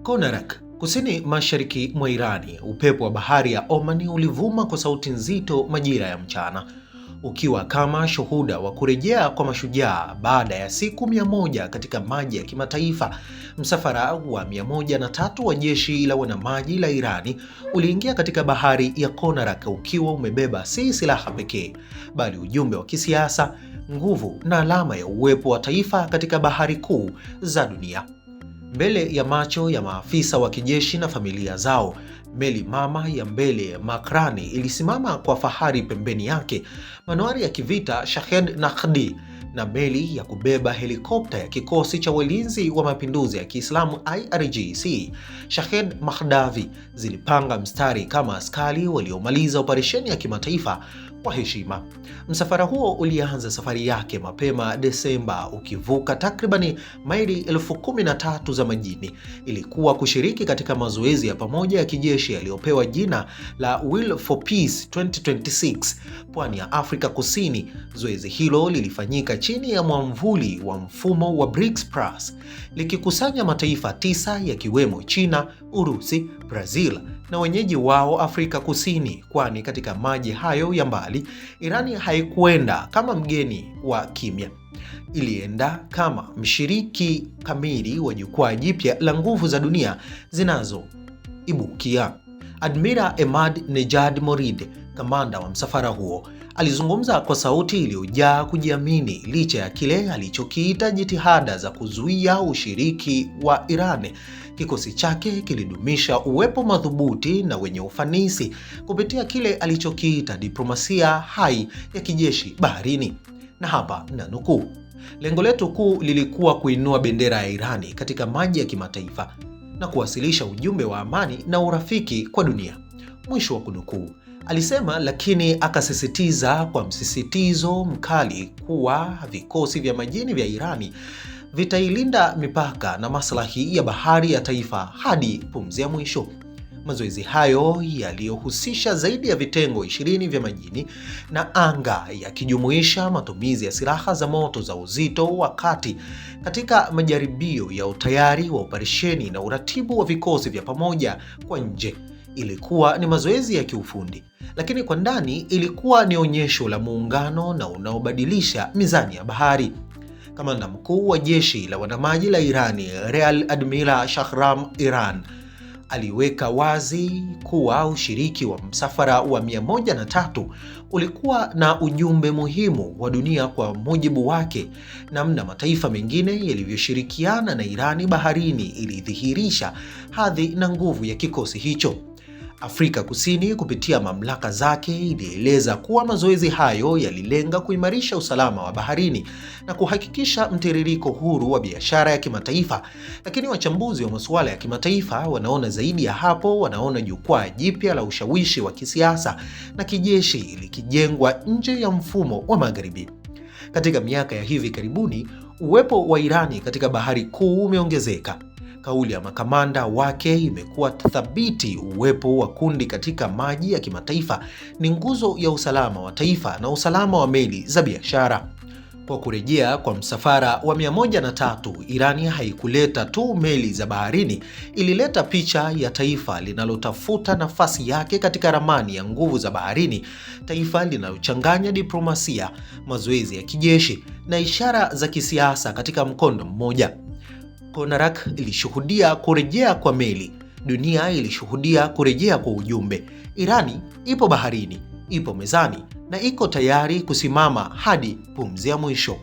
Konarak, kusini mashariki mwa Irani, upepo wa bahari ya Oman ulivuma kwa sauti nzito majira ya mchana, ukiwa kama shuhuda wa kurejea kwa mashujaa baada ya siku 100 katika maji ya kimataifa. Msafara wa 103 wa jeshi la wanamaji la Irani uliingia katika bahari ya Konarak ukiwa umebeba si silaha pekee, bali ujumbe wa kisiasa, nguvu na alama ya uwepo wa taifa katika bahari kuu za dunia. Mbele ya macho ya maafisa wa kijeshi na familia zao, meli mama ya mbele Makrani ilisimama kwa fahari. Pembeni yake, manuari ya kivita Shahed Nakhdi na meli ya kubeba helikopta ya kikosi cha walinzi wa mapinduzi ya Kiislamu IRGC Shahed Mahdavi zilipanga mstari kama askari waliomaliza operesheni ya kimataifa kwa heshima. Msafara huo ulianza safari yake mapema Desemba, ukivuka takribani maili 13,000 za majini. Ilikuwa kushiriki katika mazoezi ya pamoja ya kijeshi yaliyopewa jina la Will for Peace 2026 pwani ya Afrika Kusini. Zoezi hilo lilifanyika chini ya mwamvuli wa mfumo wa BRICS Plus, likikusanya mataifa 9 yakiwemo China, Urusi, Brazil na wenyeji wao Afrika Kusini, kwani katika maji hayo ya mbali Irani haikuenda kama mgeni wa kimya. Ilienda kama mshiriki kamili wa jukwaa jipya la nguvu za dunia zinazoibukia. Admiral Emad Nejad Morid, kamanda wa msafara huo, alizungumza kwa sauti iliyojaa kujiamini licha ya kile alichokiita jitihada za kuzuia ushiriki wa Iran. Kikosi chake kilidumisha uwepo madhubuti na wenye ufanisi kupitia kile alichokiita diplomasia hai ya kijeshi baharini. Na hapa nanukuu, lengo letu kuu lilikuwa kuinua bendera ya Irani katika maji ya kimataifa na kuwasilisha ujumbe wa amani na urafiki kwa dunia, mwisho wa kunukuu. Alisema, lakini akasisitiza kwa msisitizo mkali kuwa vikosi vya majini vya Irani vitailinda mipaka na maslahi ya bahari ya taifa hadi pumzi ya mwisho. Mazoezi hayo yaliyohusisha zaidi ya vitengo 20 vya majini na anga, yakijumuisha matumizi ya silaha za moto za uzito wa kati katika majaribio ya utayari wa operesheni na uratibu wa vikosi vya pamoja kwa nje. Ilikuwa ni mazoezi ya kiufundi, lakini kwa ndani ilikuwa ni onyesho la muungano na unaobadilisha mizani ya bahari. Kamanda mkuu wa jeshi la wanamaji la Irani, Real Admiral Shahram Iran, aliweka wazi kuwa ushiriki wa msafara wa 103 ulikuwa na ujumbe muhimu wa dunia. Kwa mujibu wake, namna mataifa mengine yalivyoshirikiana na Irani baharini ilidhihirisha hadhi na nguvu ya kikosi hicho. Afrika Kusini kupitia mamlaka zake ilieleza kuwa mazoezi hayo yalilenga kuimarisha usalama wa baharini na kuhakikisha mtiririko huru wa biashara ya kimataifa. Lakini wachambuzi wa masuala ya kimataifa wanaona zaidi ya hapo. Wanaona jukwaa jipya la ushawishi wa kisiasa na kijeshi likijengwa nje ya mfumo wa Magharibi. Katika miaka ya hivi karibuni, uwepo wa Irani katika bahari kuu umeongezeka. Kauli ya makamanda wake imekuwa thabiti. Uwepo wa kundi katika maji ya kimataifa ni nguzo ya usalama wa taifa na usalama wa meli za biashara. Kwa kurejea kwa msafara wa 103, Irani haikuleta tu meli za baharini, ilileta picha ya taifa linalotafuta nafasi yake katika ramani ya nguvu za baharini, taifa linalochanganya diplomasia, mazoezi ya kijeshi na ishara za kisiasa katika mkondo mmoja. Konarak ilishuhudia kurejea kwa meli, dunia ilishuhudia kurejea kwa ujumbe. Irani ipo baharini, ipo mezani na iko tayari kusimama hadi pumzi ya mwisho.